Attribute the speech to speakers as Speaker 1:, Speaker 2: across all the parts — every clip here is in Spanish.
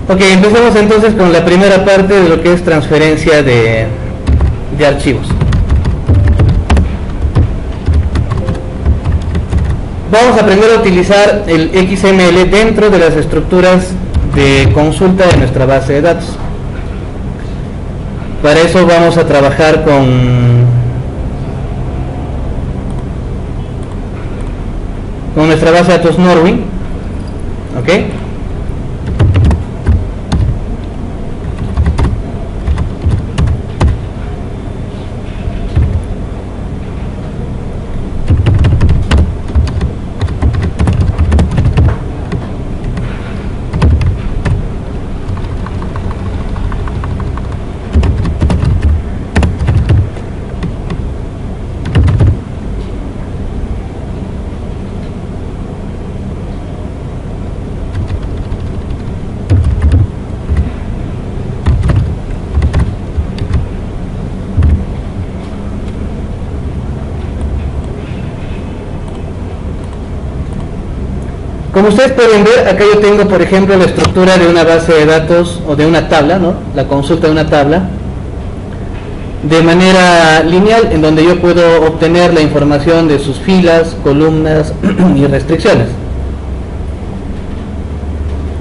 Speaker 1: Ok, empecemos entonces con la primera parte de lo que es transferencia de archivos. Vamos a aprender a utilizar el XML dentro de las estructuras de consulta de nuestra base de datos. Para eso vamos a trabajar con nuestra base de datos Norwin. ¿Ok? Como ustedes pueden ver, acá yo tengo, por ejemplo, la estructura de una base de datos o de una tabla, ¿no? La consulta de una tabla de manera lineal, en donde yo puedo obtener la información de sus filas, columnas y restricciones.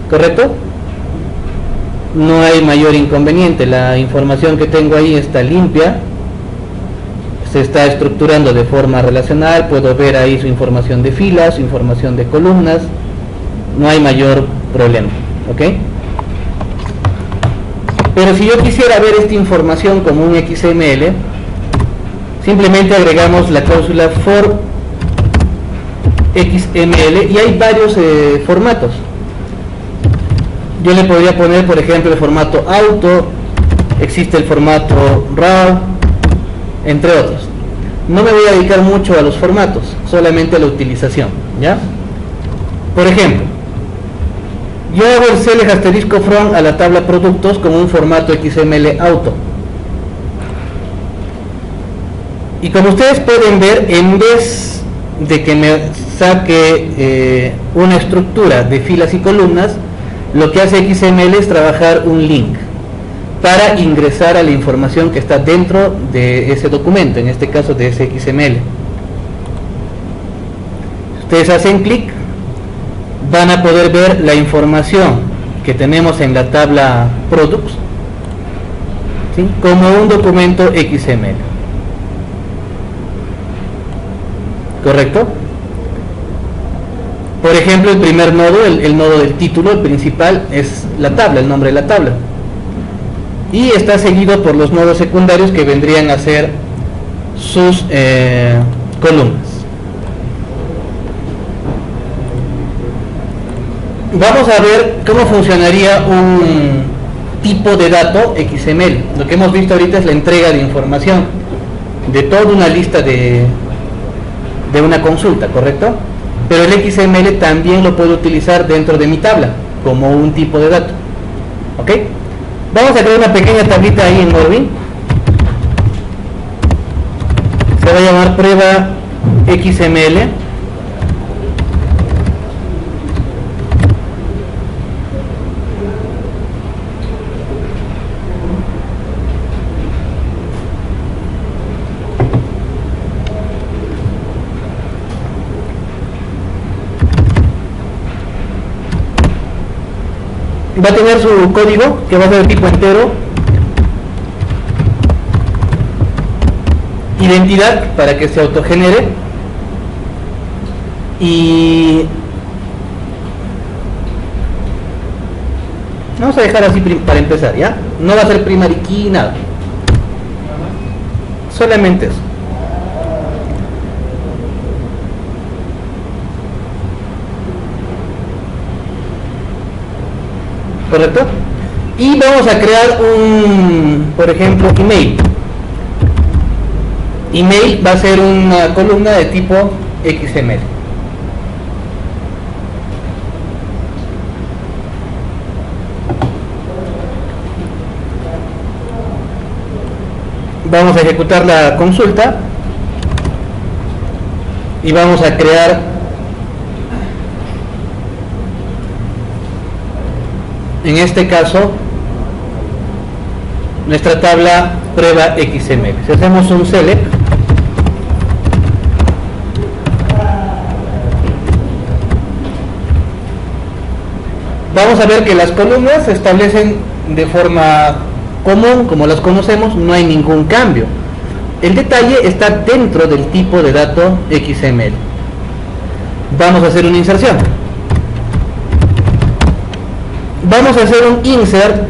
Speaker 1: ¿Correcto? No hay mayor inconveniente, la información que tengo ahí está limpia, se está estructurando de forma relacional, puedo ver ahí su información de filas, su información de columnas, no hay mayor problema, ¿ok? Pero si yo quisiera ver esta información como un XML, simplemente agregamos la cláusula for XML y hay varios formatos. Yo le podría poner, por ejemplo, el formato auto, existe el formato RAW, entre otros. No me voy a dedicar mucho a los formatos, solamente a la utilización, ¿ya? Por ejemplo, yo hago el select asterisco from a la tabla productos como un formato XML auto. Y como ustedes pueden ver, en vez de que me saque una estructura de filas y columnas, lo que hace XML es trabajar un link para ingresar a la información que está dentro de ese documento, en este caso de ese XML. Ustedes hacen clic, van a poder ver la información que tenemos en la tabla Products, ¿sí? Como un documento XML. ¿Correcto? Por ejemplo, el primer nodo, el nodo del título, el principal, es la tabla, el nombre de la tabla. Y está seguido por los nodos secundarios que vendrían a ser sus columnas. Vamos a ver cómo funcionaría un tipo de dato XML. Lo que hemos visto ahorita es la entrega de información de toda una lista de una consulta, ¿correcto? Pero el XML también lo puedo utilizar dentro de mi tabla como un tipo de dato. ¿Ok? Vamos a crear una pequeña tablita ahí en Norwin. Se va a llamar prueba XML. Va a tener su código que va a ser de tipo entero, identidad para que se autogenere y vamos a dejar así para empezar, ¿ya? No va a ser primary key, nada, solamente eso. ¿Correcto? Y vamos a crear por ejemplo, email. Email va a ser una columna de tipo XML. Vamos a ejecutar la consulta y vamos a crear en este caso nuestra tabla prueba XML. Si hacemos un select, vamos a ver que las columnas se establecen de forma común, como las conocemos, no hay ningún cambio. El detalle está dentro del tipo de dato XML. Vamos a hacer una inserción. Vamos a hacer un insert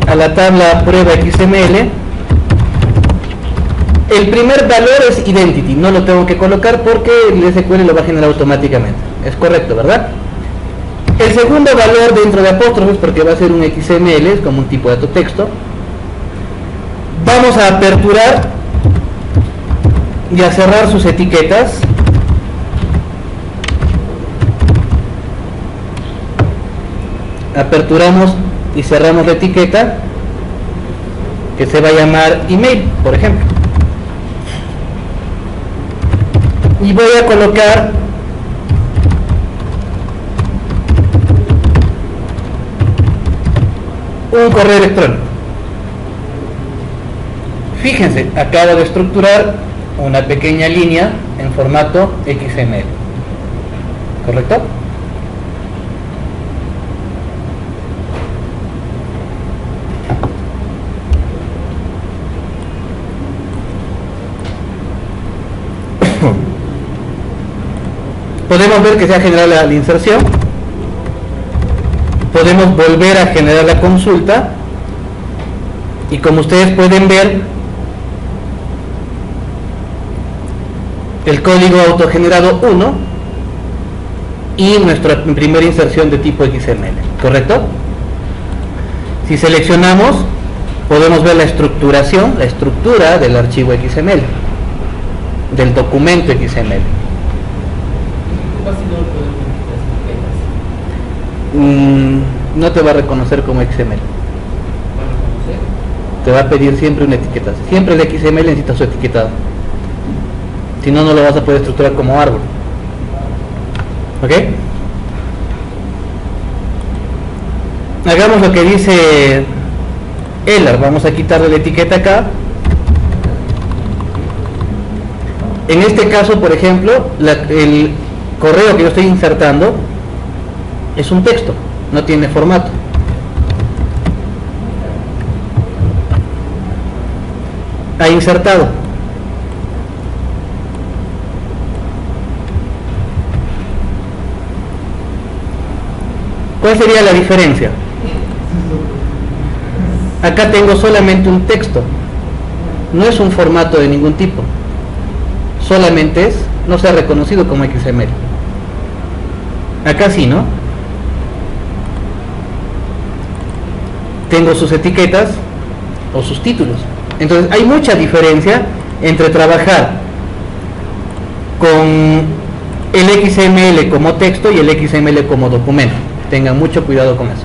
Speaker 1: a la tabla prueba XML. El primer valor es identity, no lo tengo que colocar porque el SQL lo va a generar automáticamente. Es correcto, ¿verdad? El segundo valor dentro de apóstrofes, porque va a ser un XML, es como un tipo de dato texto. Vamos a aperturar y a cerrar sus etiquetas. Aperturamos y cerramos la etiqueta que se va a llamar email, por ejemplo. Y voy a colocar un correo electrónico. Fíjense, acabo de estructurar una pequeña línea en formato XML. ¿Correcto? Podemos ver que se ha generado la inserción. Podemos volver a generar la consulta. Y como ustedes pueden ver, el código autogenerado 1 y nuestra primera inserción de tipo XML. ¿Correcto? Si seleccionamos, podemos ver la estructuración, la estructura del archivo XML, del documento XML. No te va a reconocer como XML. Te va a pedir siempre una etiqueta. Siempre el XML necesita su etiquetado. Si no, no lo vas a poder estructurar como árbol. ¿Ok? Hagamos lo que dice Elar. Vamos a quitarle la etiqueta acá. En este caso, por ejemplo, el correo que yo estoy insertando es un texto, no tiene formato. Ha insertado. ¿Cuál sería la diferencia? Acá tengo solamente un texto, no es un formato de ningún tipo, solamente no se ha reconocido como XML. Acá sí, ¿no? Tengo sus etiquetas o sus títulos. Entonces hay mucha diferencia entre trabajar con el XML como texto y el XML como documento. Tengan mucho cuidado con eso.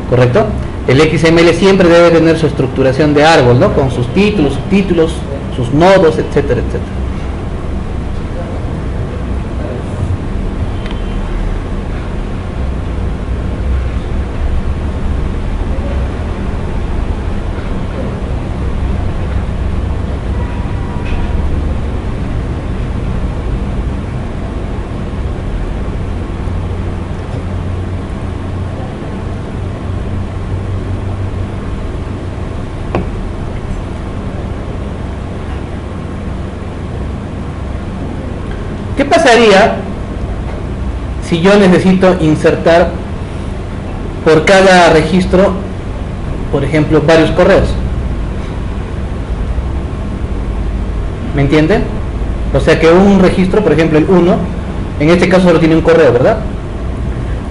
Speaker 1: ¿Correcto? El XML siempre debe tener su estructuración de árbol, ¿no? Con sus títulos, subtítulos, sus nodos, etcétera, etcétera. ¿Qué pasaría si yo necesito insertar por cada registro, por ejemplo, varios correos? ¿Me entienden? O sea que un registro, por ejemplo el 1, en este caso solo tiene un correo, ¿verdad?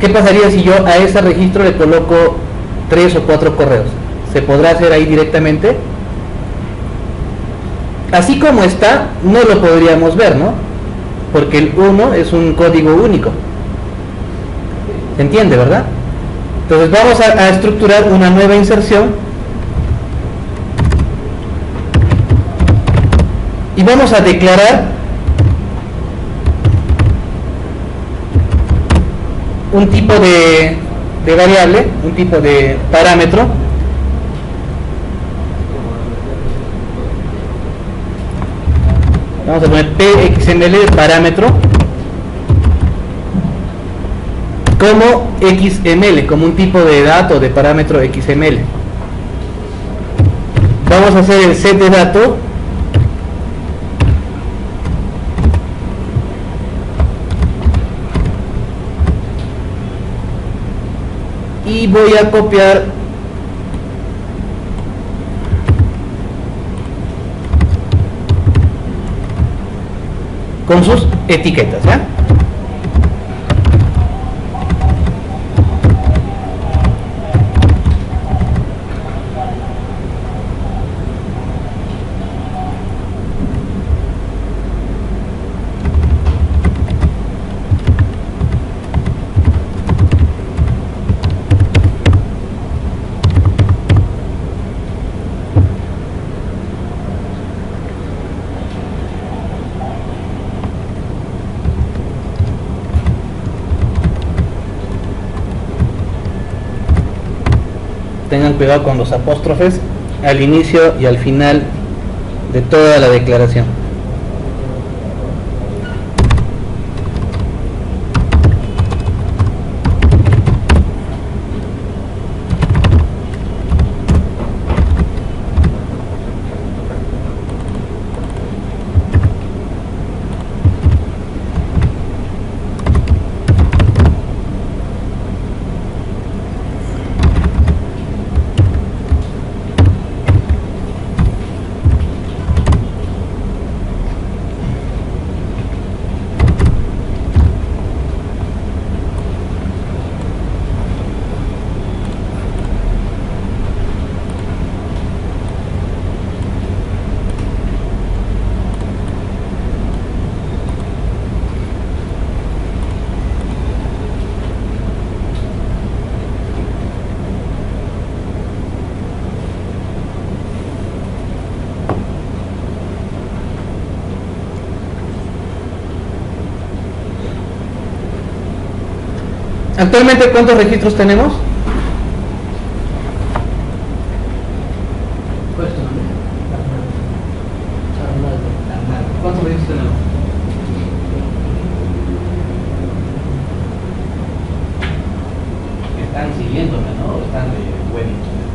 Speaker 1: ¿Qué pasaría si yo a ese registro le coloco 3 o 4 correos? ¿Se podrá hacer ahí directamente? Así como está, no lo podríamos ver, ¿no? Porque el 1 es un código único. ¿Se entiende, verdad? Entonces vamos a estructurar una nueva inserción y vamos a declarar un tipo de de variable, un tipo de parámetro. Vamos a poner pxml de parámetro como xml, como un tipo de dato de parámetro xml. Vamos a hacer el set de dato y voy a copiar con sus etiquetas, ¿ya? Tengan cuidado con los apóstrofes al inicio y al final de toda la declaración. Actualmente, ¿cuántos registros tenemos? ¿Cuántos registros tenemos? Están siguiéndome, ¿no? Están de buen internet.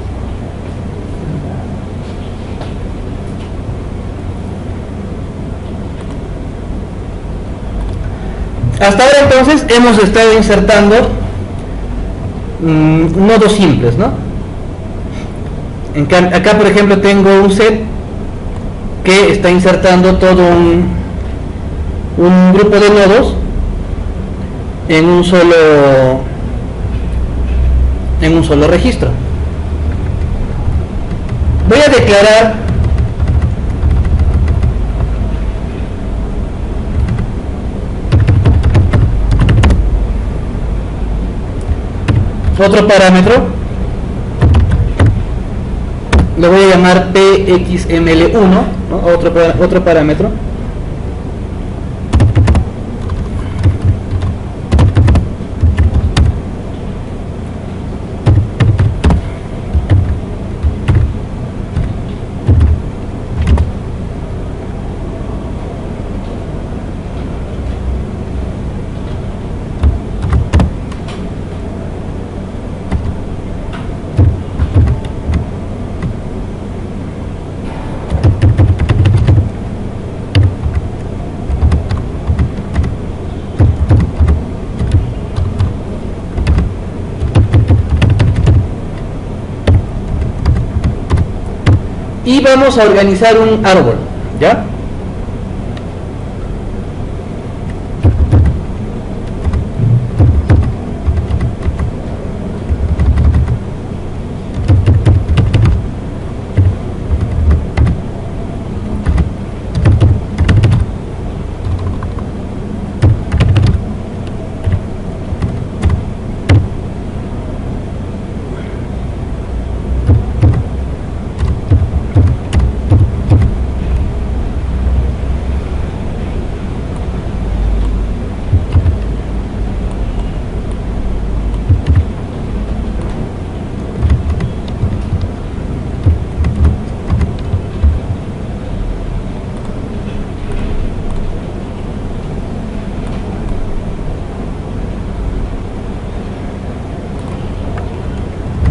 Speaker 1: Hasta ahora entonces hemos estado insertando nodos simples, ¿no? Acá por ejemplo tengo un set que está insertando todo un grupo de nodos en un solo registro. Voy a declarar otro parámetro, le voy a llamar pxml1, ¿no? otro parámetro. Y vamos a organizar un árbol, ¿ya?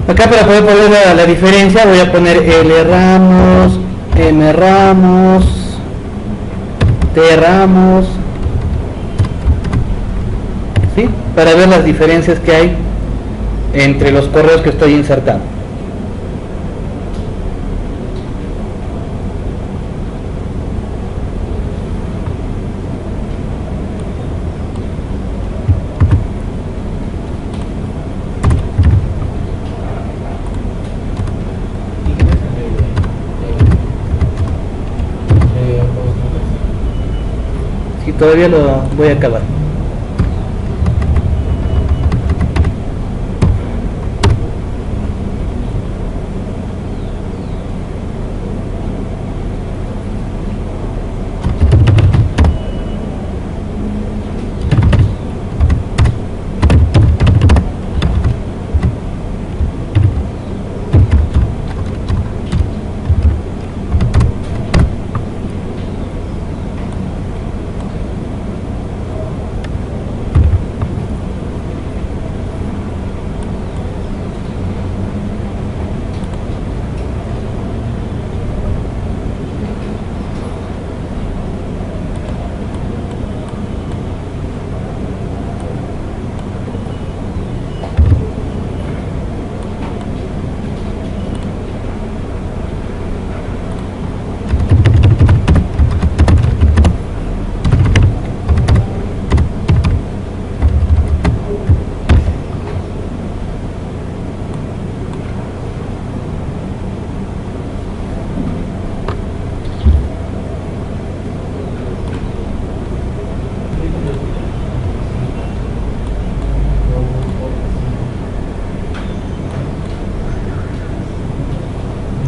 Speaker 1: Acá para poder poner la diferencia voy a poner L ramos, M ramos, T ramos, ¿sí? Para ver las diferencias que hay entre los correos que estoy insertando. Sí, todavía lo voy a acabar.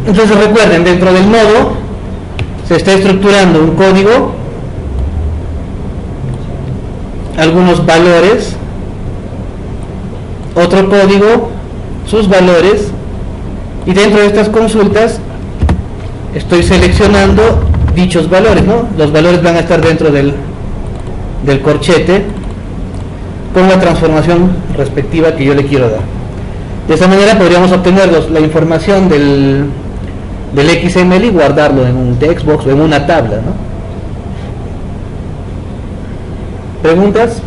Speaker 1: Entonces recuerden, dentro del nodo se está estructurando un código, algunos valores, otro código, sus valores, y dentro de estas consultas estoy seleccionando dichos valores, ¿no? Los valores van a estar dentro del corchete con la transformación respectiva que yo le quiero dar. De esa manera podríamos obtener la información del XML y guardarlo en un textbox o en una tabla, ¿no? ¿Preguntas?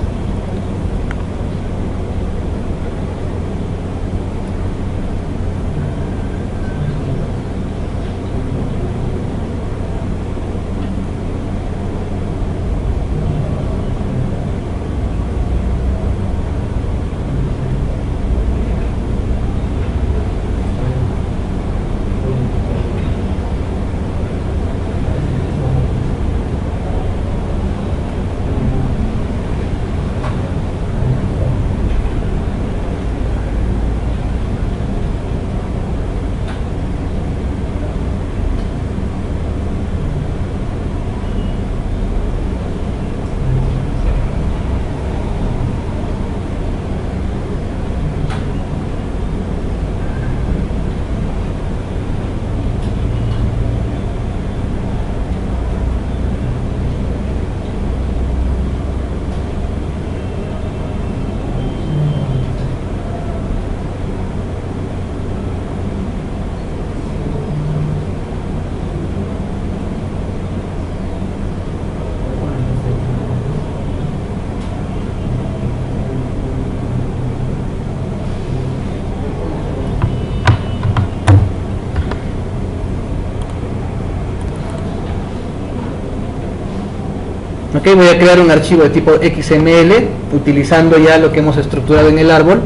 Speaker 1: Ok, voy a crear un archivo de tipo XML utilizando ya lo que hemos estructurado en el árbol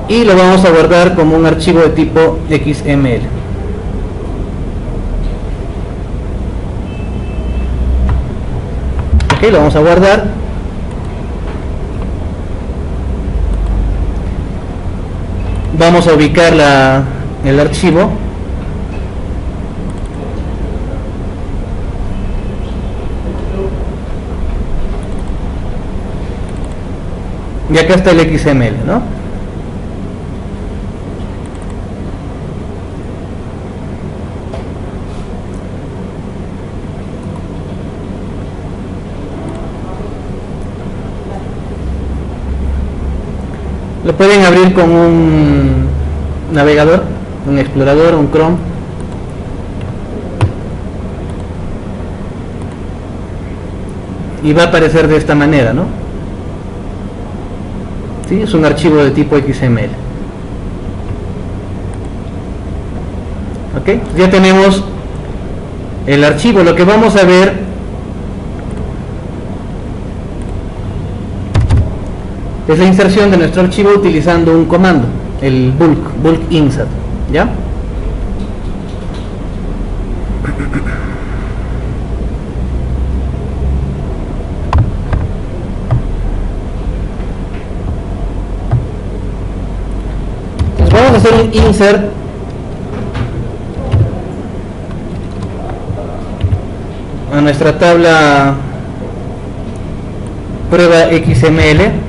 Speaker 1: y lo vamos a guardar como un archivo de tipo XML. Ok, lo vamos a guardar. Vamos a ubicar el archivo. Y acá está el XML, ¿no? Lo pueden abrir con un navegador, un explorador, un Chrome. Y va a aparecer de esta manera, ¿no? ¿Sí? Es un archivo de tipo XML. ¿Ok? Ya tenemos el archivo. Lo que vamos a ver es la inserción de nuestro archivo utilizando un comando, el bulk insert, ¿ya? Entonces vamos a hacer un insert a nuestra tabla prueba XML.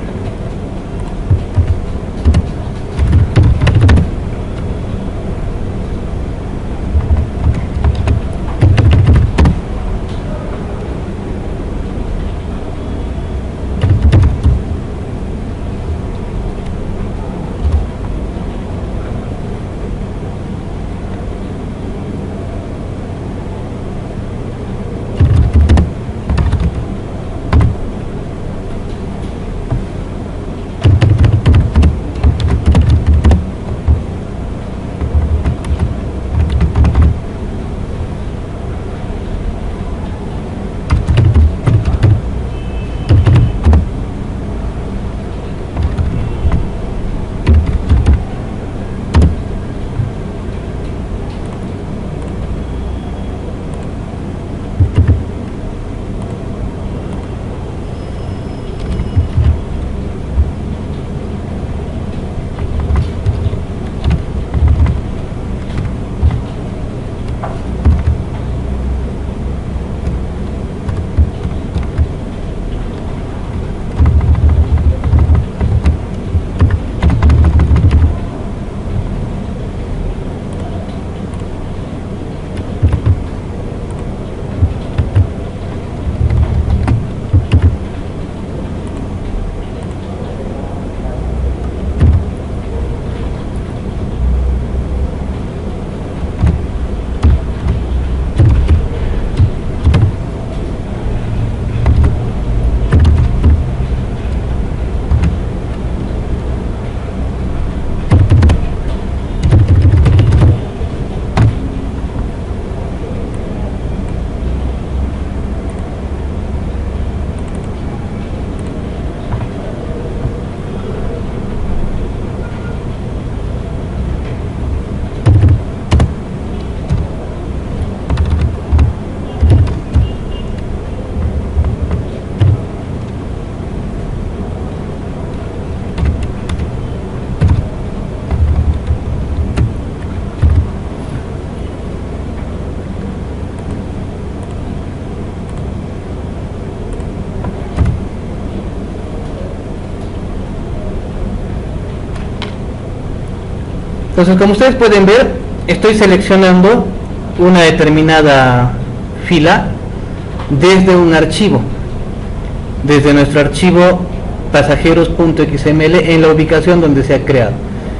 Speaker 1: Entonces, como ustedes pueden ver, estoy seleccionando una determinada fila desde un archivo, desde nuestro archivo pasajeros.xml en la ubicación donde se ha creado.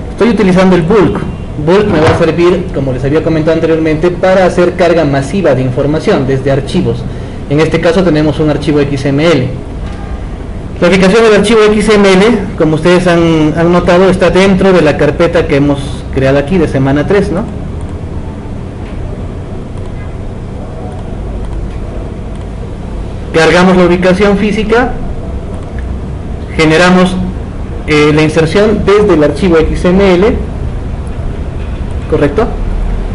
Speaker 1: Estoy utilizando el bulk. Bulk me va a servir, como les había comentado anteriormente, para hacer carga masiva de información desde archivos. En este caso tenemos un archivo XML. La ubicación del archivo XML, como ustedes han notado, está dentro de la carpeta que hemos creado aquí de semana 3, ¿no? Cargamos la ubicación física, generamos la inserción desde el archivo XML, ¿correcto?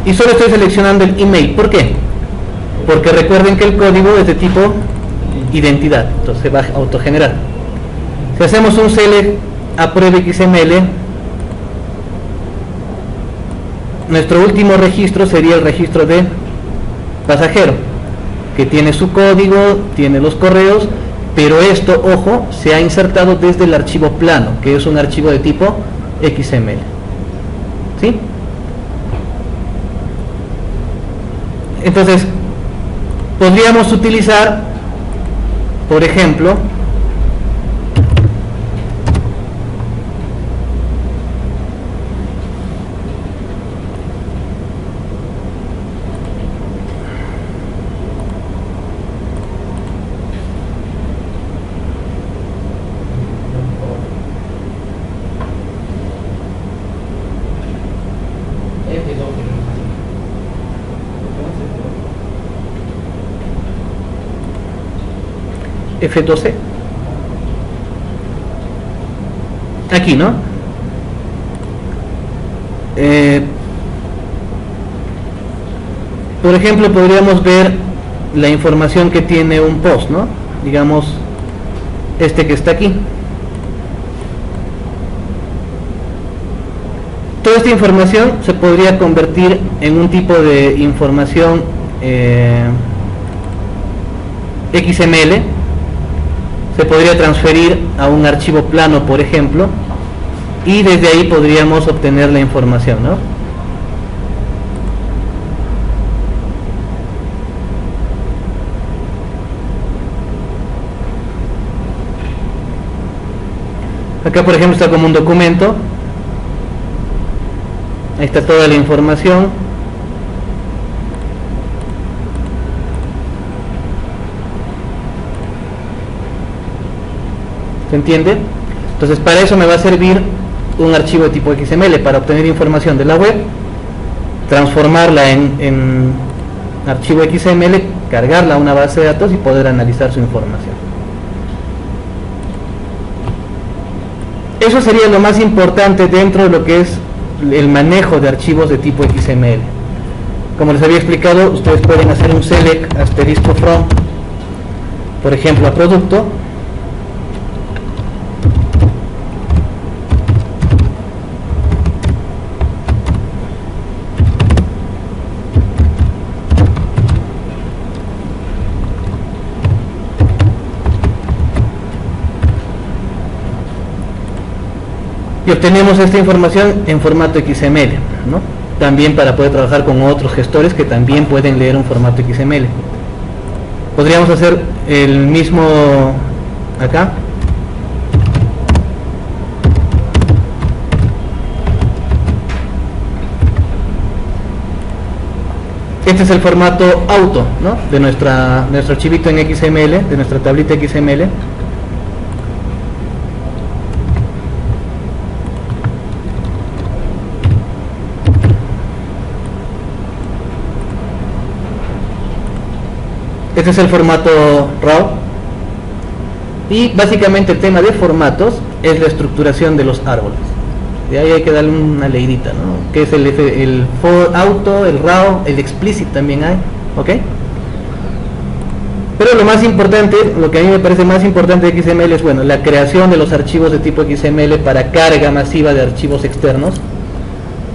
Speaker 1: Y solo estoy seleccionando el email. ¿Por qué? Porque recuerden que el código es de tipo identidad, entonces se va a autogenerar. Si hacemos un select a prueba XML, nuestro último registro sería el registro de pasajero, que tiene su código, tiene los correos, pero esto, ojo, se ha insertado desde el archivo plano, que es un archivo de tipo XML. ¿Sí? Entonces, podríamos utilizar, por ejemplo, F12. Aquí, ¿no? Por ejemplo, podríamos ver la información que tiene un post, ¿no? Digamos, este que está aquí. Toda esta información se podría convertir en un tipo de información XML. Se podría transferir a un archivo plano, por ejemplo, y desde ahí podríamos obtener la información, ¿no? Acá, por ejemplo, está como un documento. Ahí está toda la información. ¿Se entiende? Entonces, para eso me va a servir un archivo de tipo XML, para obtener información de la web, transformarla en archivo XML, cargarla a una base de datos y poder analizar su información. Eso sería lo más importante dentro de lo que es el manejo de archivos de tipo XML. Como les había explicado, ustedes pueden hacer un select asterisco from, por ejemplo, a producto, y obtenemos esta información en formato XML, ¿no? También para poder trabajar con otros gestores que también pueden leer un formato XML. Podríamos hacer el mismo acá. Este es el formato auto, ¿no? De nuestro archivito en XML, de nuestra tablita XML. Este es el formato RAW. Y básicamente el tema de formatos es la estructuración de los árboles. De ahí hay que darle una leidita, ¿no? Que es el for auto, el RAW, el explicit también hay, ¿ok? Pero lo más importante, lo que a mí me parece más importante de XML es, bueno, la creación de los archivos de tipo XML para carga masiva de archivos externos,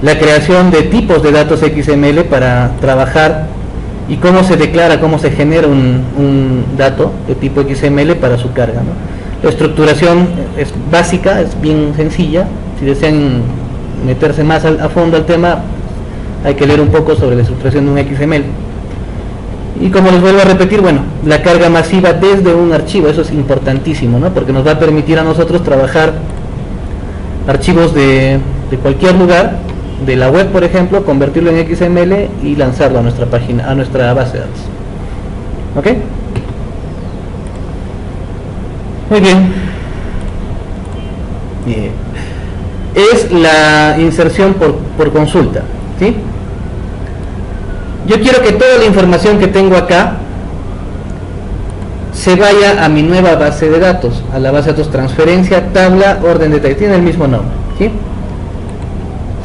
Speaker 1: la creación de tipos de datos XML para trabajar y cómo se declara, cómo se genera un dato de tipo XML para su carga, ¿no? La estructuración es básica, es bien sencilla. Si desean meterse más a fondo al tema, hay que leer un poco sobre la estructuración de un XML. Y como les vuelvo a repetir, bueno, la carga masiva desde un archivo, eso es importantísimo, ¿no? Porque nos va a permitir a nosotros trabajar archivos de cualquier lugar, de la web, por ejemplo, convertirlo en XML y lanzarlo a nuestra página, a nuestra base de datos. ¿Ok? Muy bien. Bien. Es la inserción por consulta, ¿sí? Yo quiero que toda la información que tengo acá se vaya a mi nueva base de datos, a la base de datos transferencia, tabla, orden de detalle, tiene el mismo nombre, ¿sí?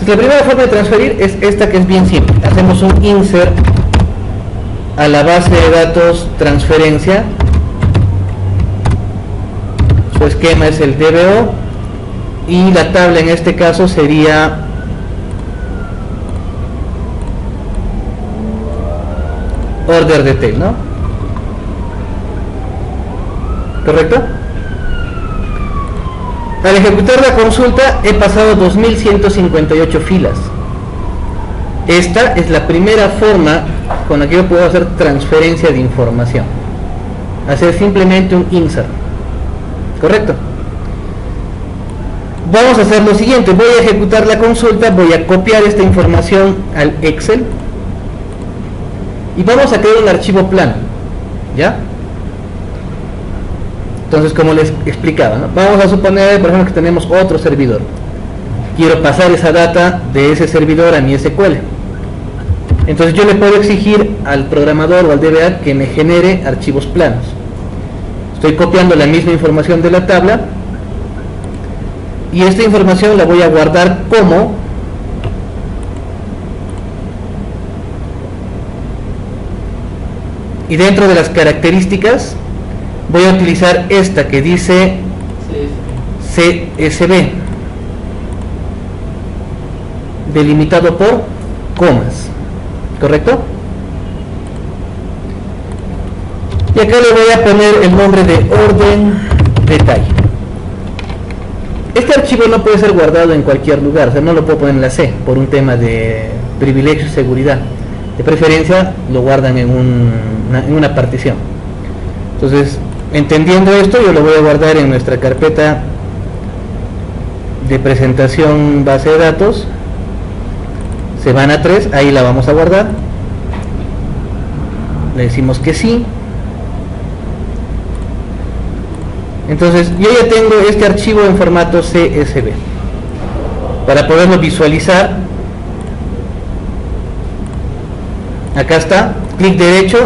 Speaker 1: La primera forma de transferir es esta, que es bien simple. Hacemos un insert a la base de datos transferencia. Su esquema es el DBO y la tabla en este caso sería order detail, ¿no? ¿Correcto? Al ejecutar la consulta he pasado 2158 filas. Esta es la primera forma con la que yo puedo hacer transferencia de información. Hacer simplemente un insert. ¿Correcto? Vamos a hacer lo siguiente. Voy a ejecutar la consulta, voy a copiar esta información al Excel y vamos a crear un archivo plano. ¿Ya? Entonces, como les explicaba, ¿no? Vamos a suponer, por ejemplo, que tenemos otro servidor. Quiero pasar esa data de ese servidor a mi SQL. Entonces yo le puedo exigir al programador o al DBA que me genere archivos planos. Estoy copiando la misma información de la tabla y esta información la voy a guardar como y dentro de las características voy a utilizar esta que dice CSV, delimitado por comas, ¿correcto? Y acá le voy a poner el nombre de orden detalle. Este archivo no puede ser guardado en cualquier lugar, o sea, no lo puedo poner en la C por un tema de privilegio y seguridad. De preferencia lo guardan en una partición. Entonces, entendiendo esto, yo lo voy a guardar en nuestra carpeta de presentación base de datos. Se van a 3, ahí la vamos a guardar. Le decimos que sí. Entonces yo ya tengo este archivo en formato CSV. Para poderlo visualizar, acá está, clic derecho,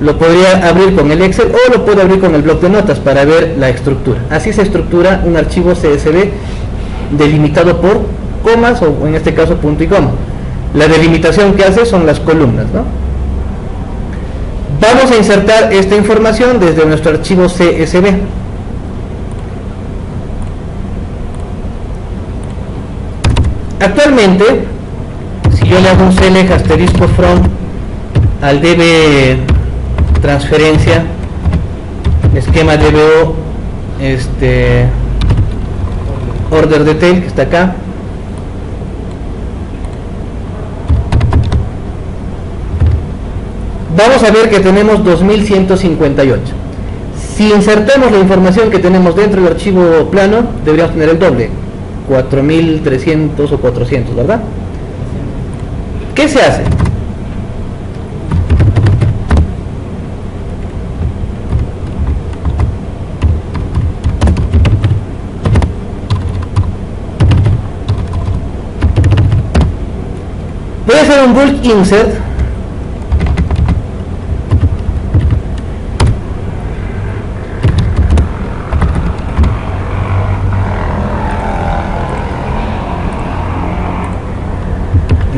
Speaker 1: lo podría abrir con el Excel o lo puedo abrir con el bloc de notas para ver la estructura. Así se estructura un archivo CSV delimitado por comas o en este caso punto y coma. La delimitación que hace son las columnas, ¿no? Vamos a insertar esta información desde nuestro archivo CSV. Actualmente, si yo le hago un select asterisco from al db transferencia, esquema dbo order detail que está acá, vamos a ver que tenemos 2158. Si insertamos la información que tenemos dentro del archivo plano, deberíamos tener el doble, 4300 o 400, ¿verdad? ¿Qué se hace? Voy a hacer un bulk insert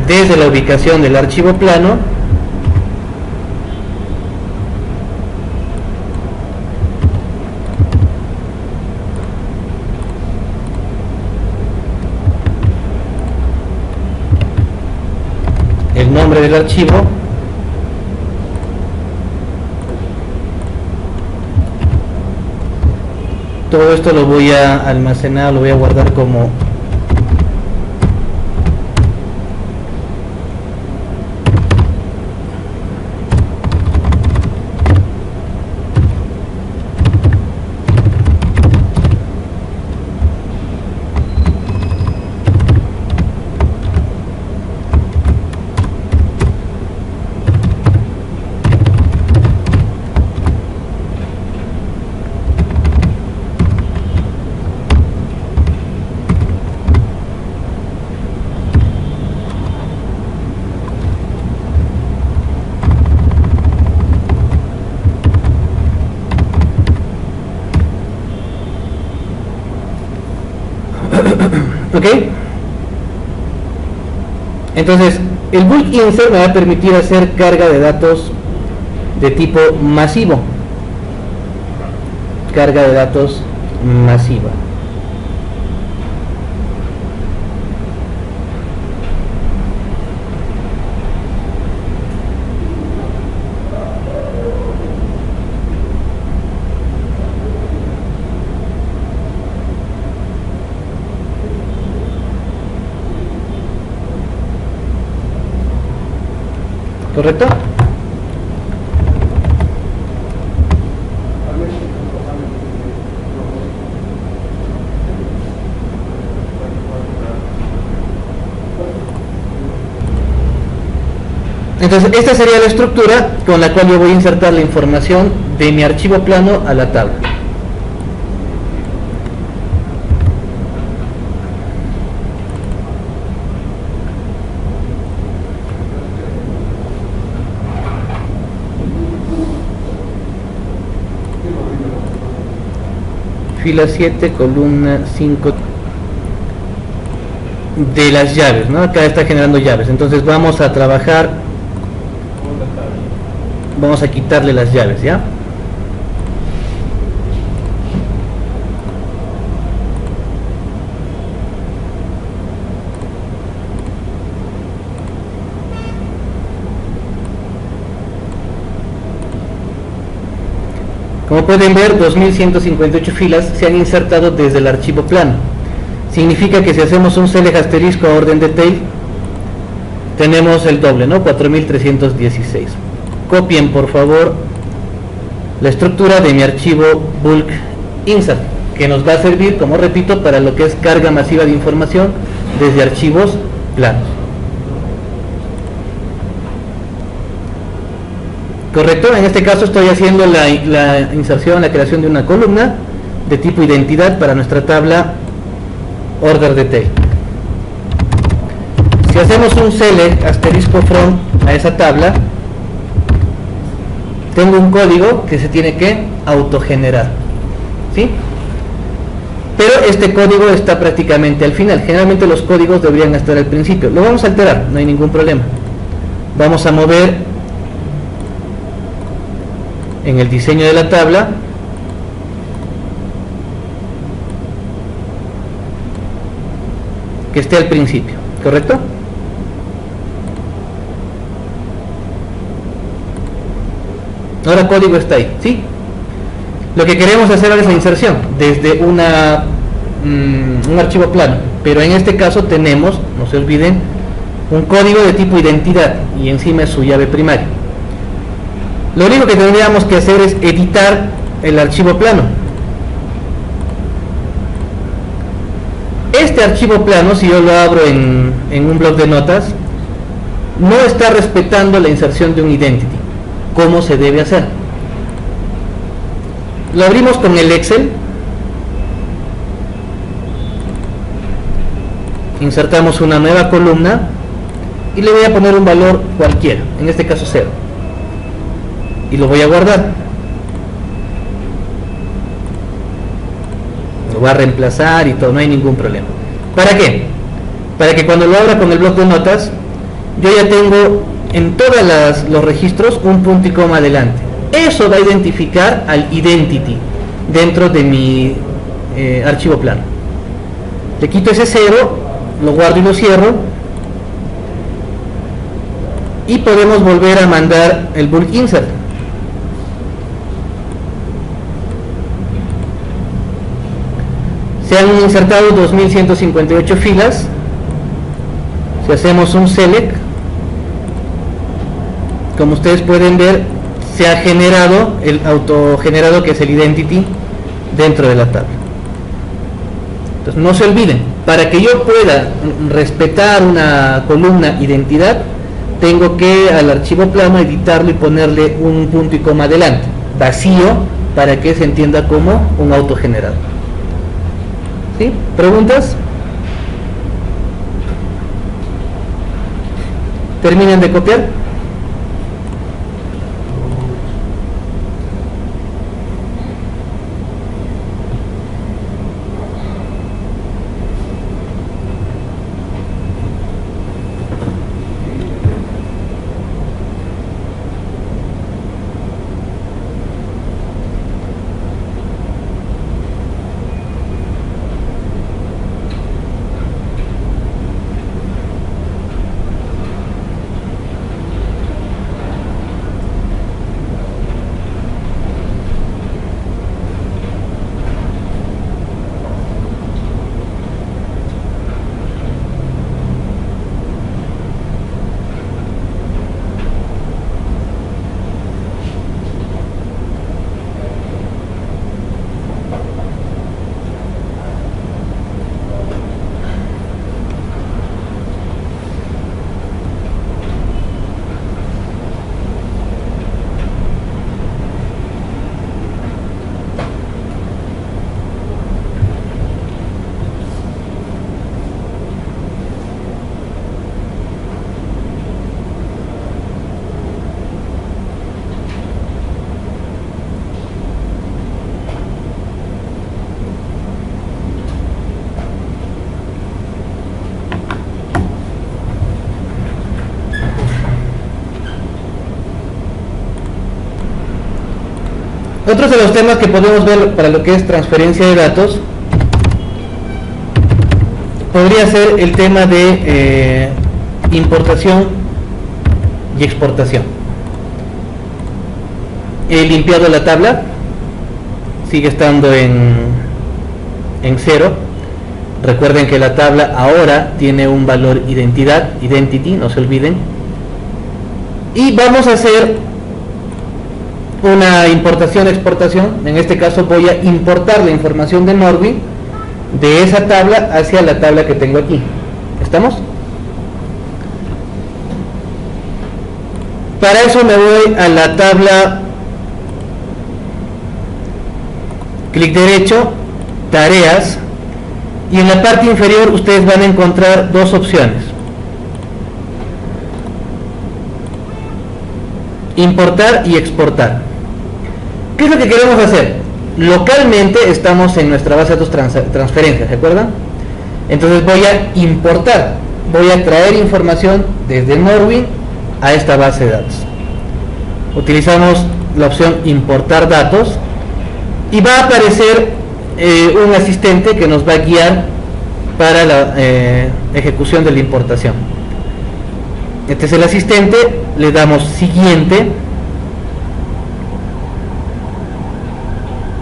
Speaker 1: desde la ubicación del archivo plano el nombre del archivo, todo esto lo voy a almacenar, lo voy a guardar como ¿ok? Entonces el bulk insert me va a permitir hacer carga de datos de tipo masivo, carga de datos masiva. ¿Correcto? Entonces esta sería la estructura con la cual yo voy a insertar la información de mi archivo plano a la tabla. fila 7, columna 5 de las llaves, ¿no? Acá está generando llaves, entonces vamos a trabajar, vamos a quitarle las llaves, ¿ya? Como pueden ver, 2158 filas se han insertado desde el archivo plano. Significa que si hacemos un select asterisco a orden de tail, tenemos el doble, ¿no? 4316. Copien por favor la estructura de mi archivo bulk insert, que nos va a servir, como repito, para lo que es carga masiva de información desde archivos planos. Correcto, en este caso estoy haciendo la inserción, la creación de una columna de tipo identidad para nuestra tabla order detail. Si hacemos un select asterisco from a esa tabla, tengo un código que se tiene que autogenerar, ¿sí? Pero este código está prácticamente al final. Generalmente los códigos deberían estar al principio. Lo vamos a alterar, no hay ningún problema. Vamos a mover en el diseño de la tabla que esté al principio, ¿correcto? Ahora el código está ahí, ¿sí? Lo que queremos hacer ahora es la inserción desde un archivo plano, pero en este caso tenemos, no se olviden, un código de tipo identidad y encima es su llave primaria. Lo único que tendríamos que hacer es editar el archivo plano. Este archivo plano, si yo lo abro en un bloc de notas, no está respetando la inserción de un identity. ¿Cómo se debe hacer? Lo abrimos con el Excel, insertamos una nueva columna y le voy a poner un valor cualquiera, en este caso 0. Y lo voy a guardar. Lo voy a reemplazar y todo, no hay ningún problema. ¿Para qué? Para que cuando lo abra con el bloc de notas, yo ya tengo en todos los registros un punto y coma adelante. Eso va a identificar al identity dentro de mi archivo plano. Le quito ese 0, lo guardo y lo cierro, y podemos volver a mandar el bulk insert. Se han insertado 2158 filas. Si hacemos un select, como ustedes pueden ver, se ha generado el autogenerado, que es el identity, dentro de la tabla. Entonces no se olviden, para que yo pueda respetar una columna identidad, tengo que al archivo plano editarlo y ponerle un punto y coma adelante, vacío, para que se entienda como un autogenerado. ¿Sí? ¿Preguntas? ¿Terminan de copiar? Otros de los temas que podemos ver para lo que es transferencia de datos podría ser el tema de importación y exportación. He limpiado la tabla, sigue estando en 0. Recuerden que la tabla ahora tiene un valor identity, no se olviden. Y vamos a hacer una importación-exportación. En este caso voy a importar la información de Norwin de esa tabla hacia la tabla que tengo aquí. ¿Estamos? Para eso me voy a la tabla, clic derecho, tareas, y en la parte inferior ustedes van a encontrar dos opciones: importar y exportar. ¿Qué es lo que queremos hacer? Localmente estamos en nuestra base de datos transferencias, ¿se acuerdan? Entonces voy a importar, voy a traer información desde Norwin a esta base de datos. Utilizamos la opción importar datos y va a aparecer un asistente que nos va a guiar para la ejecución de la importación. Este es el asistente, le damos siguiente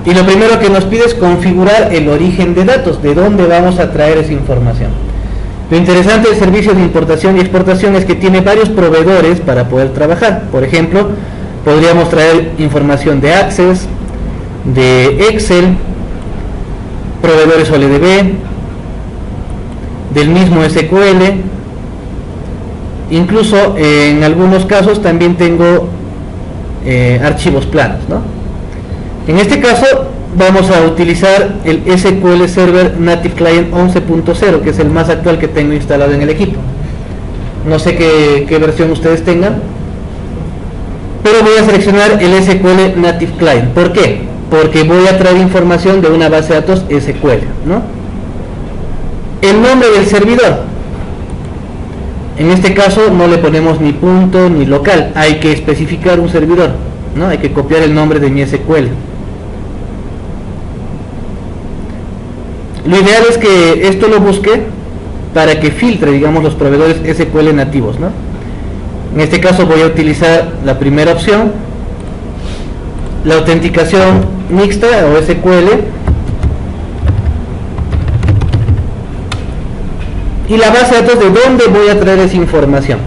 Speaker 1: y lo primero que nos pide es configurar el origen de datos, de dónde vamos a traer esa información. Lo interesante del servicio de importación y exportación es que tiene varios proveedores para poder trabajar. Por ejemplo, podríamos traer información de Access, de Excel, proveedores OLDB, del mismo SQL, incluso en algunos casos también tengo archivos planos, ¿no? En este caso vamos a utilizar el SQL Server Native Client 11.0, que es el más actual que tengo instalado en el equipo. No sé qué versión ustedes tengan, pero voy a seleccionar el SQL Native Client. ¿Por qué? Porque voy a traer información de una base de datos SQL, ¿no? El nombre del servidor, en este caso no le ponemos ni punto ni local, hay que especificar un servidor, ¿no? Hay que copiar el nombre de mi SQL. Lo ideal es que esto lo busque para que filtre, digamos, los proveedores SQL nativos, ¿no? En este caso voy a utilizar la primera opción, la autenticación mixta o SQL, y la base de datos de dónde voy a traer esa información.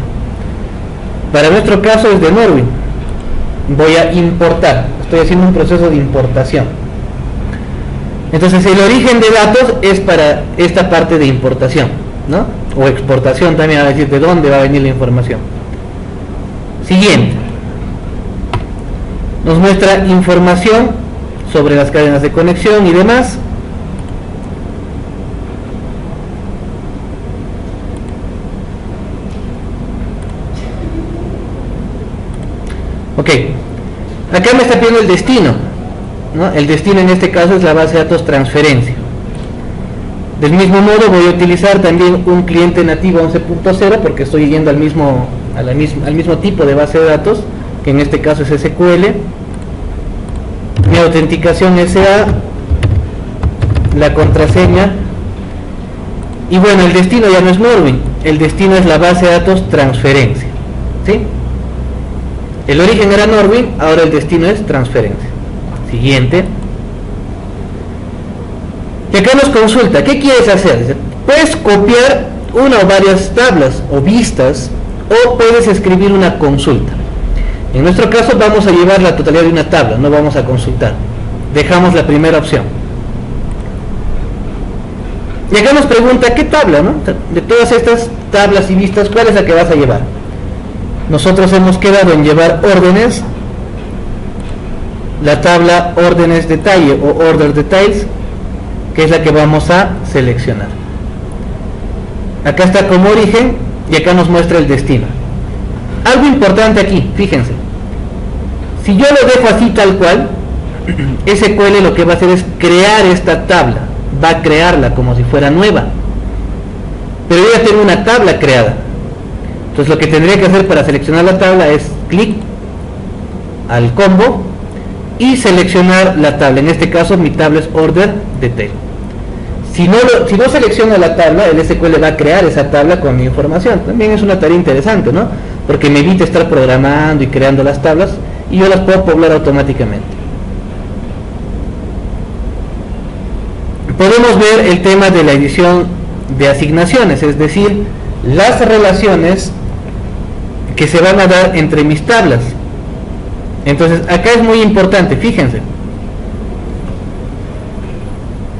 Speaker 1: Para nuestro caso es de Norwin. Voy a importar, estoy haciendo un proceso de importación. Entonces el origen de datos es para esta parte de importación, ¿no? O exportación también, va a decir de dónde va a venir la información. Siguiente. Nos muestra información sobre las cadenas de conexión y demás. Ok. Acá me está pidiendo el destino, ¿no? El destino en este caso es la base de datos transferencia. Del mismo modo voy a utilizar también un cliente nativo 11.0 porque estoy yendo al mismo tipo de base de datos, que en este caso es SQL. Mi autenticación SA, la contraseña, y bueno, el destino ya no es Norwin, el destino es la base de datos transferencia, ¿sí? El origen era Norwin, ahora el destino es transferencia. Siguiente. Y acá nos consulta, ¿qué quieres hacer? Dice, puedes copiar una o varias tablas o vistas, o puedes escribir una consulta. En nuestro caso vamos a llevar la totalidad de una tabla, no vamos a consultar. Dejamos la primera opción. Y acá nos pregunta, ¿qué tabla, no? De todas estas tablas y vistas, ¿cuál es la que vas a llevar? Nosotros hemos quedado en llevar órdenes, la tabla órdenes detalle o order details, que es la que vamos a seleccionar. Acá está como origen y acá nos muestra el destino. Algo importante aquí, fíjense, si yo lo dejo así tal cual, SQL lo que va a hacer es crear esta tabla, va a crearla como si fuera nueva, pero yo ya tengo una tabla creada. Entonces lo que tendría que hacer para seleccionar la tabla es clic al combo y seleccionar la tabla. En este caso mi tabla es order detail. Si no selecciono la tabla, el SQL va a crear esa tabla con mi información. También es una tarea interesante, ¿no? Porque me evita estar programando y creando las tablas y yo las puedo poblar automáticamente. Podemos ver el tema de la edición de asignaciones, es decir, las relaciones que se van a dar entre mis tablas. Entonces acá es muy importante, fíjense,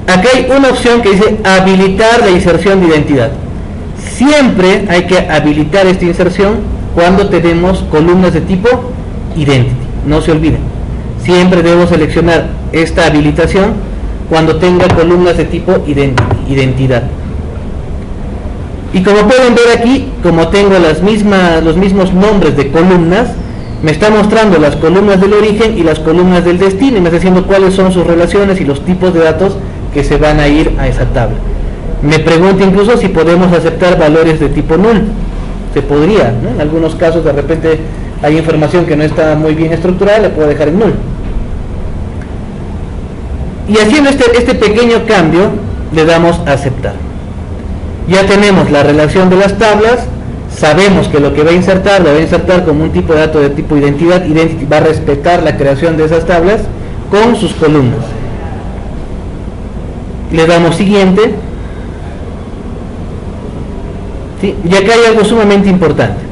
Speaker 1: acá hay una opción que dice habilitar la inserción de identidad. Siempre hay que habilitar esta inserción cuando tenemos columnas de tipo identity, no se olviden, siempre debo seleccionar esta habilitación cuando tenga columnas de tipo identidad. Y como pueden ver aquí, como tengo los mismos nombres de columnas, me está mostrando las columnas del origen y las columnas del destino, y me está diciendo cuáles son sus relaciones y los tipos de datos que se van a ir a esa tabla. Me pregunta incluso si podemos aceptar valores de tipo null. Se podría, ¿no? En algunos casos de repente hay información que no está muy bien estructurada, le puedo dejar en null. Y haciendo este pequeño cambio, le damos a aceptar. Ya tenemos la relación de las tablas, sabemos que lo que va a insertar, lo va a insertar como un tipo de dato de tipo identidad, identity va a respetar la creación de esas tablas con sus columnas. Le damos siguiente. ¿Sí? Y acá hay algo sumamente importante.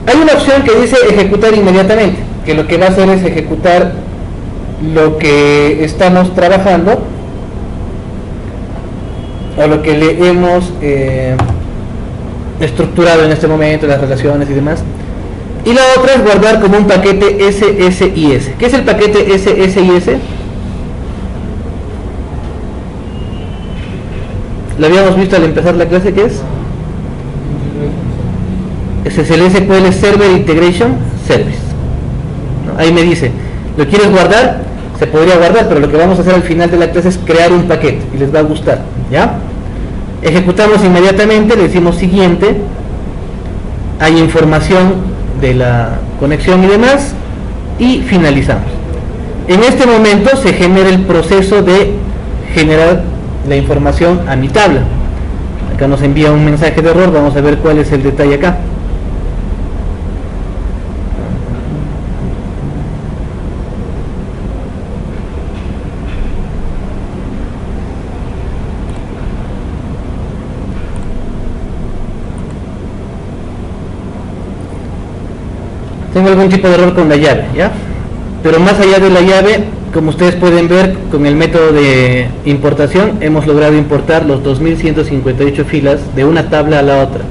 Speaker 1: Hay una opción que dice ejecutar inmediatamente, que lo que va a hacer es ejecutar lo que estamos trabajando o lo que le hemos estructurado en este momento, las relaciones y demás. Y la otra es guardar como un paquete SSIS. ¿Qué es el paquete SSIS? Lo habíamos visto al empezar la clase. ¿Qué es? Ese es el SQL Server Integration Service, ¿no? Ahí me dice, ¿lo quieres guardar? Se podría guardar, pero lo que vamos a hacer al final de la clase es crear un paquete y les va a gustar, ¿ya? Ejecutamos inmediatamente, le decimos siguiente, hay información de la conexión y demás, y finalizamos. En este momento se genera el proceso de generar la información a mi tabla. Acá nos envía un mensaje de error, vamos a ver cuál es el detalle acá. Tengo algún tipo de error con la llave, ¿ya? Pero más allá de la llave, como ustedes pueden ver, con el método de importación hemos logrado importar los 2158 filas de una tabla a la otra.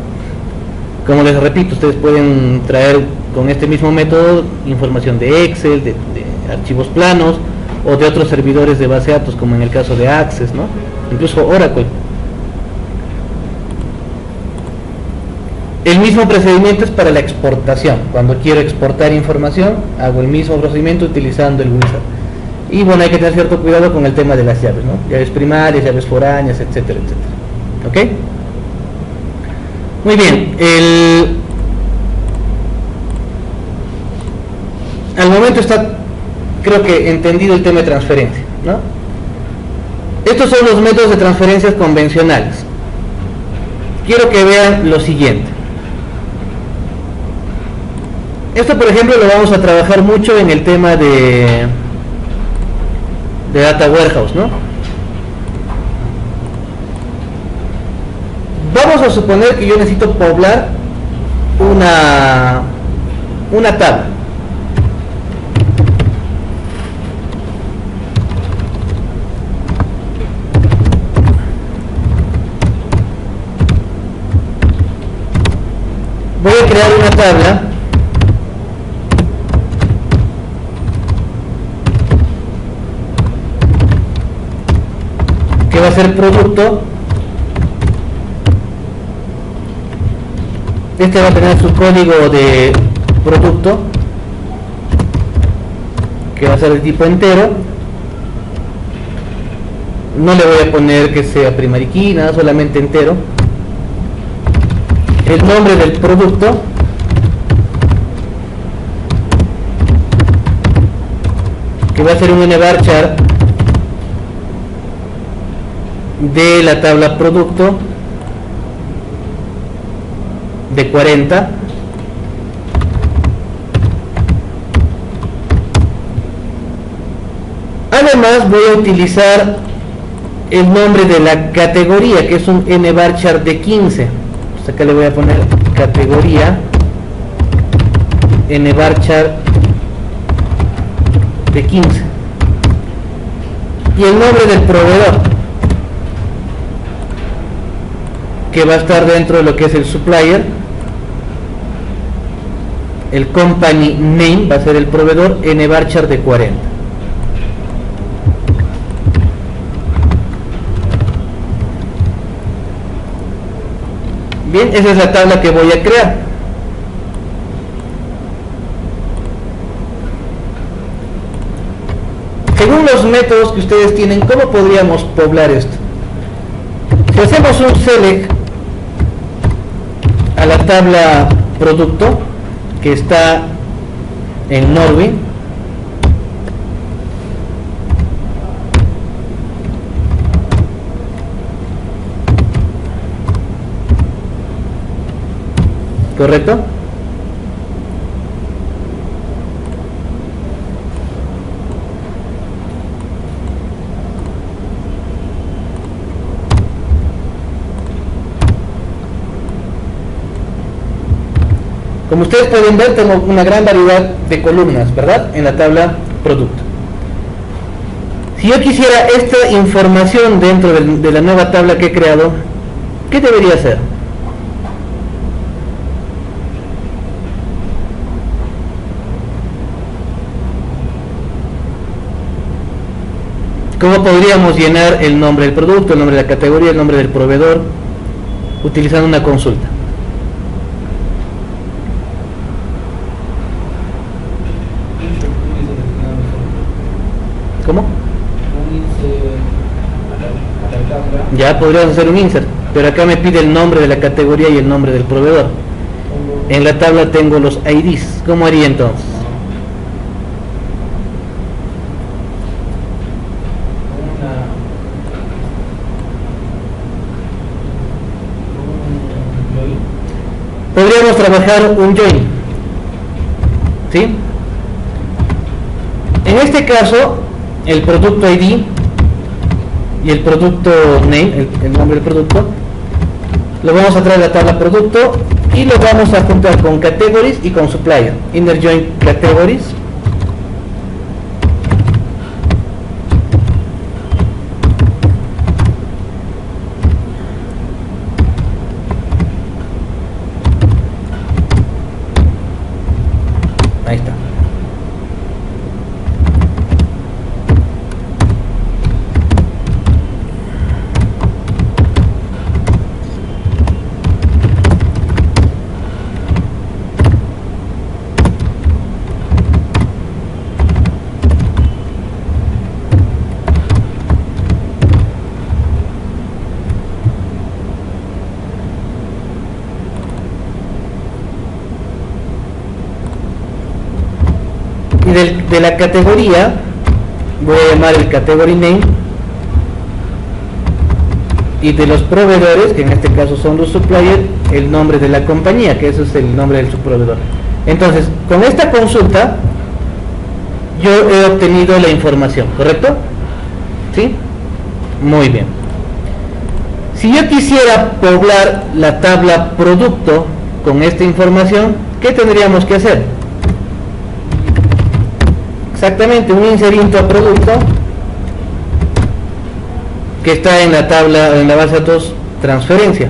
Speaker 1: Como les repito, ustedes pueden traer con este mismo método información de Excel, de archivos planos o de otros servidores de base de datos, como en el caso de Access, ¿no? Incluso Oracle. El mismo procedimiento es para la exportación. Cuando quiero exportar información, hago el mismo procedimiento utilizando el wizard. Y bueno, hay que tener cierto cuidado con el tema de las llaves, ¿no? Llaves primarias, llaves foráneas, etcétera, etcétera. ¿Ok? Muy bien. Al momento está, creo que, entendido el tema de transferencia, ¿no? Estos son los métodos de transferencias convencionales. Quiero que vean lo siguiente. Esto, por ejemplo, lo vamos a trabajar mucho en el tema de Data Warehouse, ¿no? Vamos a suponer que yo necesito poblar una tabla. Voy a crear una tabla que va a ser producto. Este va a tener su código de producto, que va a ser de tipo entero. No le voy a poner que sea primary key, nada, solamente entero. El nombre del producto que va a ser un nvarchar de la tabla producto de 40. Además voy a utilizar el nombre de la categoría, que es un nvarchar de 15. Pues acá le voy a poner categoría nvarchar de 15 y el nombre del proveedor, que va a estar dentro de lo que es el supplier. El company name va a ser el proveedor, nvarchar de 40. Bien, esa es la tabla que voy a crear. Según los métodos que ustedes tienen, ¿cómo podríamos poblar esto? Si hacemos un select a la tabla producto que está en Norwin, ¿correcto? Como ustedes pueden ver, tengo una gran variedad de columnas, ¿verdad?, en la tabla producto. Si yo quisiera esta información dentro de la nueva tabla que he creado, ¿qué debería hacer? ¿Cómo podríamos llenar el nombre del producto, el nombre de la categoría, el nombre del proveedor, utilizando una consulta? ¿Cómo? Ya podríamos hacer un insert, pero acá me pide el nombre de la categoría y el nombre del proveedor. En la tabla tengo los IDs. ¿Cómo haría entonces? Podríamos trabajar un join, ¿sí? En este caso, el producto ID y el producto name, el nombre del producto, lo vamos a traer a la tabla producto y lo vamos a juntar con categories y con supplier. Inner join categories. Ahí está. Y de la categoría voy a llamar el category name, y de los proveedores, que en este caso son los suppliers, el nombre de la compañía, que eso es el nombre del subproveedor. Entonces, con esta consulta yo he obtenido la información, ¿correcto? ¿Sí? Muy bien. Si yo quisiera poblar la tabla producto con esta información, ¿qué tendríamos que hacer? Exactamente, un insert into a producto que está en la tabla, en la base de datos transferencia,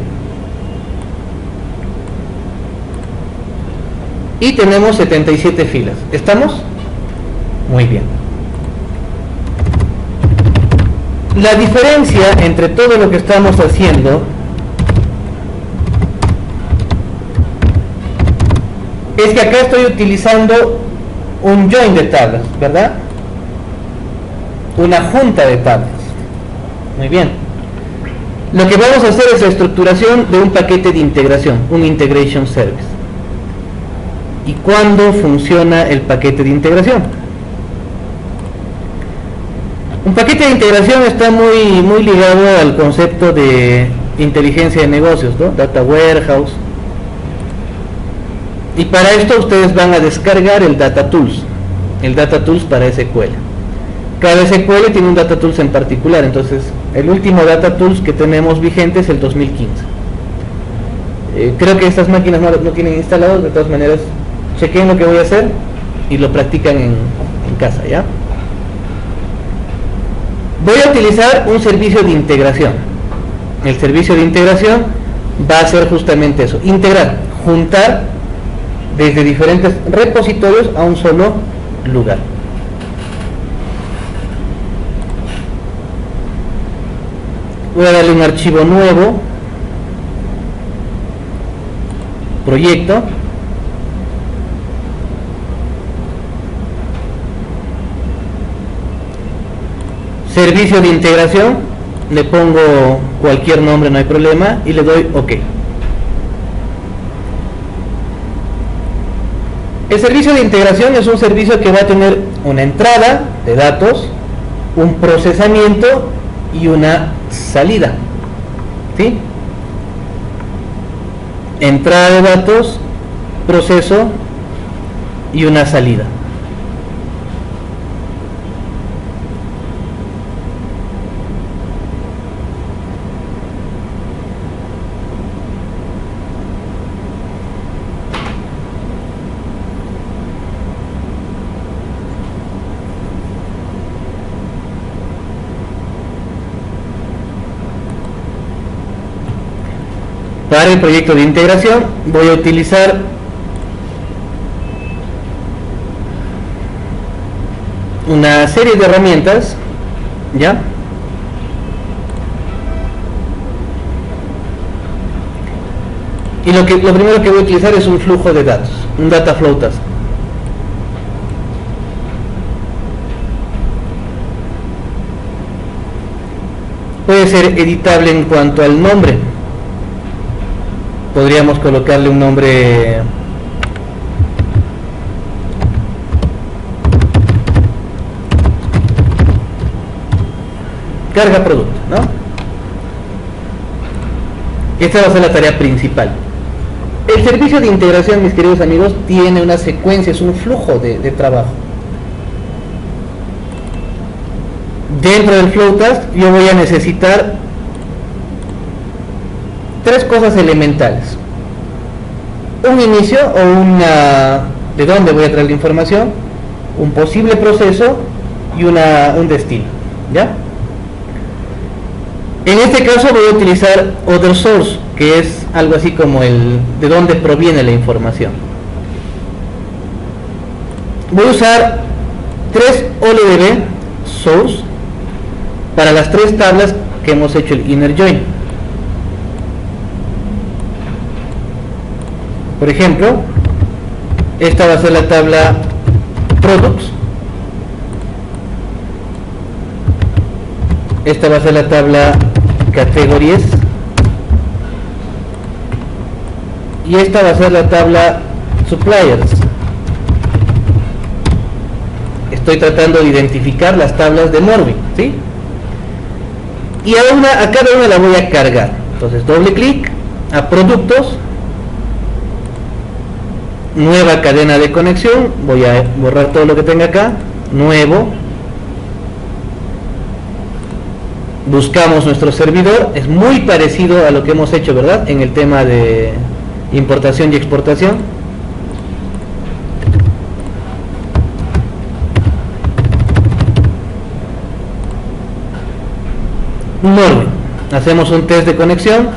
Speaker 1: y tenemos 77 filas. ¿Estamos? Muy bien. La diferencia entre todo lo que estamos haciendo es que acá estoy utilizando un join de tablas, ¿verdad? Una junta de tablas. Muy bien. Lo que vamos a hacer es la estructuración de un paquete de integración, un integration service. ¿Y cuándo funciona el paquete de integración? Un paquete de integración está muy ligado al concepto de inteligencia de negocios, ¿no? Data Warehouse. Y para esto ustedes van a descargar el Data Tools para SQL. Cada SQL tiene un Data Tools en particular, entonces el último Data Tools que tenemos vigente es el 2015. Creo que estas máquinas no tienen instalados, de todas maneras chequen lo que voy a hacer y lo practican en casa, ¿ya? Voy a utilizar un servicio de integración. El servicio de integración va a ser justamente eso, integrar, juntar desde diferentes repositorios a un solo lugar. Voy a darle un archivo nuevo, proyecto, servicio de integración, le pongo cualquier nombre, no hay problema, y le doy OK. El servicio de integración es un servicio que va a tener una entrada de datos, un procesamiento y una salida, ¿sí? Entrada de datos, proceso y una salida. Para el proyecto de integración voy a utilizar una serie de herramientas, ¿ya? Y lo primero que voy a utilizar es un flujo de datos, un data flow task. Puede ser editable en cuanto al nombre. Podríamos colocarle un nombre carga producto, ¿no? Esta va a ser la tarea principal. El servicio de integración, mis queridos amigos, tiene una secuencia, es un flujo de trabajo. Dentro del flow task yo voy a necesitar tres cosas elementales: un inicio o una de dónde voy a traer la información, un posible proceso y un destino, ¿ya? En este caso voy a utilizar other source, que es algo así como el de dónde proviene la información. Voy a usar tres OLDB source para las tres tablas que hemos hecho el inner join. Por ejemplo, esta va a ser la tabla products, esta va a ser la tabla categories y esta va a ser la tabla suppliers. Estoy tratando de identificar las tablas de Morbin, ¿sí? Y a cada una la voy a cargar. Entonces doble clic a productos, nueva cadena de conexión, voy a borrar todo lo que tenga acá, nuevo, buscamos nuestro servidor, es muy parecido a lo que hemos hecho, ¿verdad?, en el tema de importación y exportación. Morbin, hacemos un test de conexión,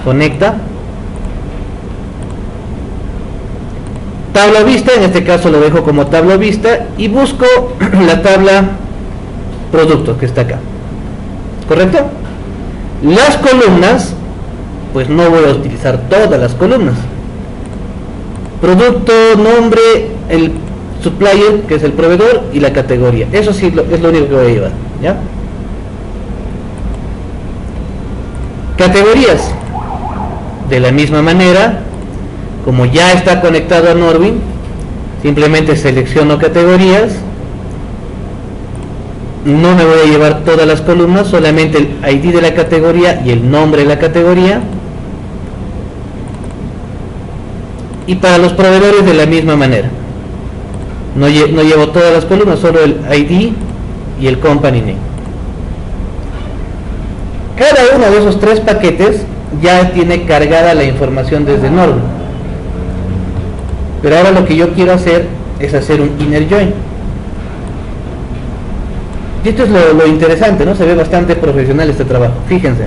Speaker 1: conecta. Tabla vista, en este caso lo dejo como tabla vista y busco la tabla productos que está acá, ¿correcto? Las columnas, pues no voy a utilizar todas las columnas. Producto, nombre, el supplier, que es el proveedor, y la categoría. Eso sí es lo único que voy a llevar, ¿ya? Categorías, de la misma manera, como ya está conectado a Morbin, simplemente selecciono categorías, no me voy a llevar todas las columnas, solamente el ID de la categoría y el nombre de la categoría. Y para los proveedores de la misma manera, no llevo todas las columnas, solo el ID y el company name. Cada uno de esos tres paquetes ya tiene cargada la información desde Nord. Pero ahora lo que yo quiero hacer es hacer un inner join. Y esto es lo interesante, ¿no? Se ve bastante profesional este trabajo. Fíjense.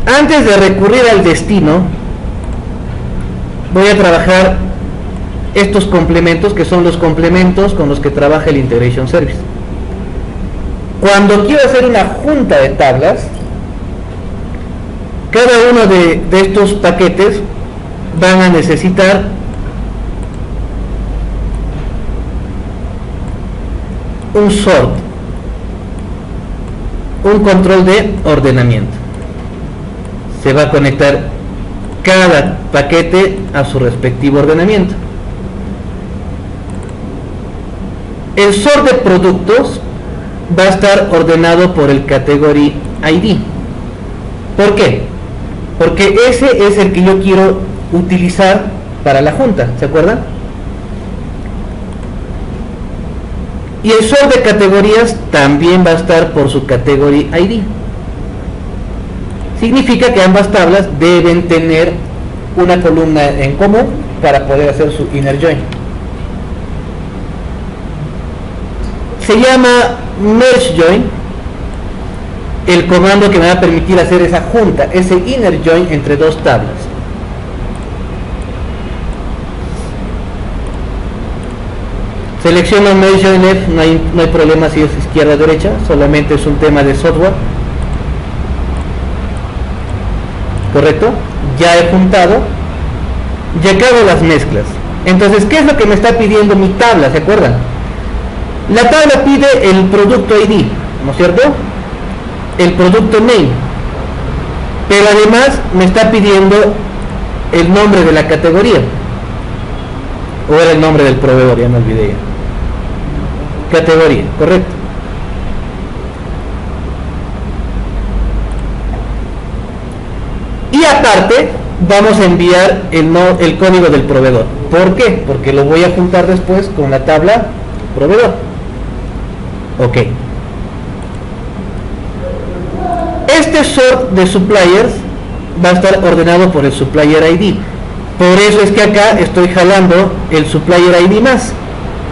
Speaker 1: Antes de recurrir al destino, voy a trabajar estos complementos, que son los complementos con los que trabaja el Integration Service. Cuando quiero hacer una junta de tablas, cada uno de estos paquetes van a necesitar un sort, un control de ordenamiento. Se va a conectar cada paquete a su respectivo ordenamiento. El sort de productos va a estar ordenado por el category ID. ¿Por qué? Porque ese es el que yo quiero utilizar para la junta, ¿se acuerdan? Y el sort de categorías también va a estar por su category ID. Significa que ambas tablas deben tener una columna en común para poder hacer su inner join. Se llama merge join el comando que me va a permitir hacer esa junta, ese inner join entre dos tablas. Selecciono merge join left, no hay problema si es izquierda o derecha, solamente es un tema de software. ¿Correcto? Ya he juntado, ya acabo las mezclas. Entonces, ¿qué es lo que me está pidiendo mi tabla? ¿Se acuerdan? La tabla pide el producto ID, ¿no es cierto? El producto name. Pero además me está pidiendo el nombre de la categoría. O era el nombre del proveedor, ya me olvidé ya. Categoría, correcto. Y aparte vamos a enviar el código del proveedor. ¿Por qué? Porque lo voy a juntar después con la tabla proveedor. Ok. Este sort de suppliers va a estar ordenado por el supplier ID. Por eso es que acá estoy jalando el supplier ID más,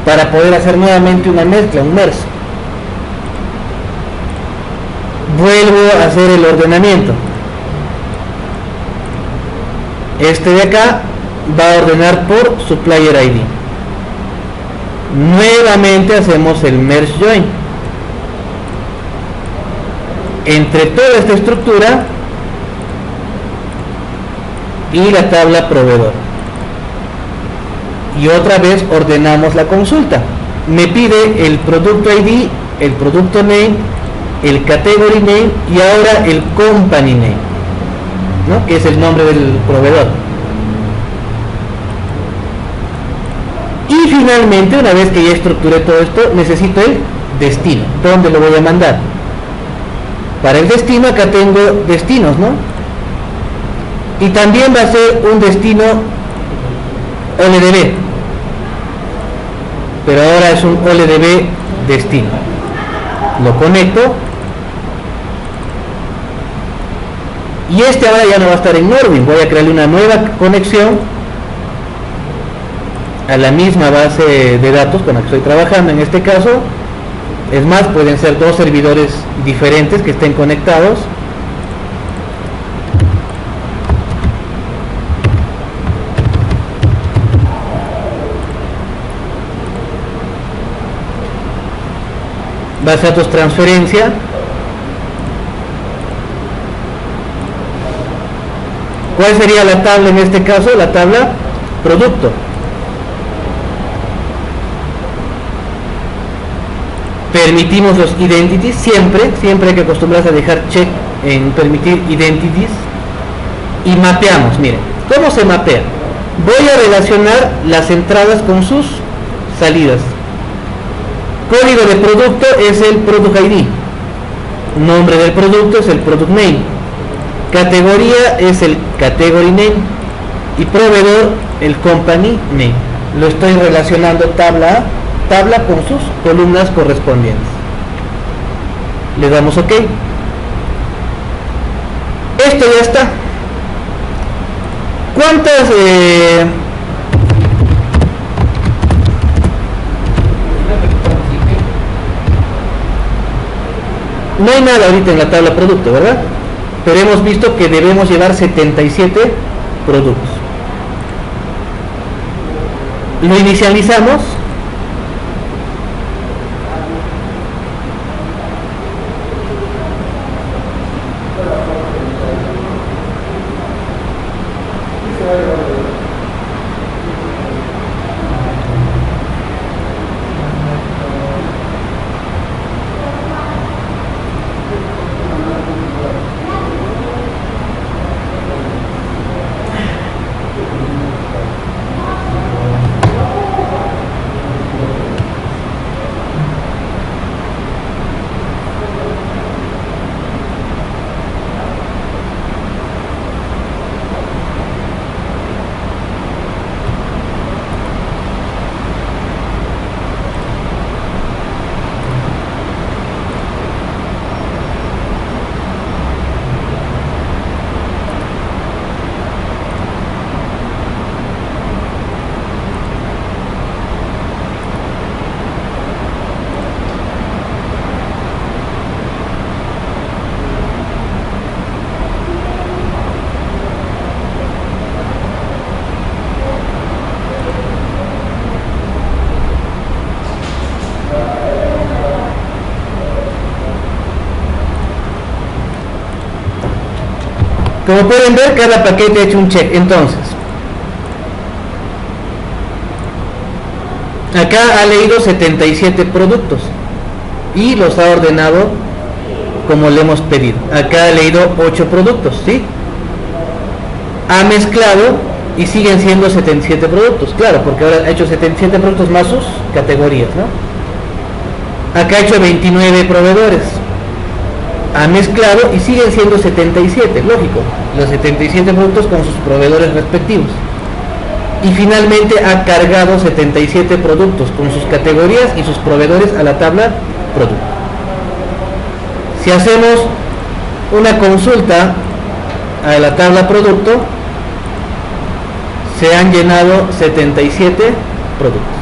Speaker 1: para poder hacer nuevamente una mezcla, un merge. Vuelvo a hacer el ordenamiento. Este de acá va a ordenar por supplier ID. Nuevamente hacemos el merge join entre toda esta estructura y la tabla proveedor. Y otra vez ordenamos la consulta. Me pide el producto ID, el producto name, el category name y ahora el company name, ¿no? Que es el nombre del proveedor. Y finalmente, una vez que ya estructuré todo esto, necesito el destino. ¿Dónde lo voy a mandar? Para el destino acá tengo destinos, ¿no? Y también va a ser un destino OLDB. Pero ahora es un OLDB destino. Lo conecto. Y este ahora ya no va a estar en Nordin. Voy a crearle una nueva conexión a la misma base de datos con la que estoy trabajando en este caso. Es más, pueden ser dos servidores diferentes que estén conectados. Base de datos transferencia. ¿Cuál sería la tabla en este caso? La tabla producto. Permitimos los identities, siempre hay que acostumbrarse a dejar check en permitir identities. Y mapeamos, miren, ¿cómo se mapea? Voy a relacionar las entradas con sus salidas. Código de producto es el Product ID. Nombre del producto es el Product Name. Categoría es el Category Name. Y proveedor, el Company Name. Lo estoy relacionando tabla a tabla con sus columnas correspondientes. Le damos OK. Esto ya está. ¿Cuántas no hay nada ahorita en la tabla producto, ¿verdad? Pero hemos visto que debemos llevar 77 productos. Lo inicializamos. Como pueden ver, cada paquete ha hecho un check. Entonces, acá ha leído 77 productos y los ha ordenado como le hemos pedido. Acá ha leído 8 productos, ¿sí? Ha mezclado y siguen siendo 77 productos, claro, porque ahora ha hecho 77 productos más sus categorías, ¿no? Acá ha hecho 29 proveedores. Ha mezclado y siguen siendo 77, lógico, los 77 productos con sus proveedores respectivos. Y finalmente ha cargado 77 productos con sus categorías y sus proveedores a la tabla producto. Si hacemos una consulta a la tabla producto, se han llenado 77 productos.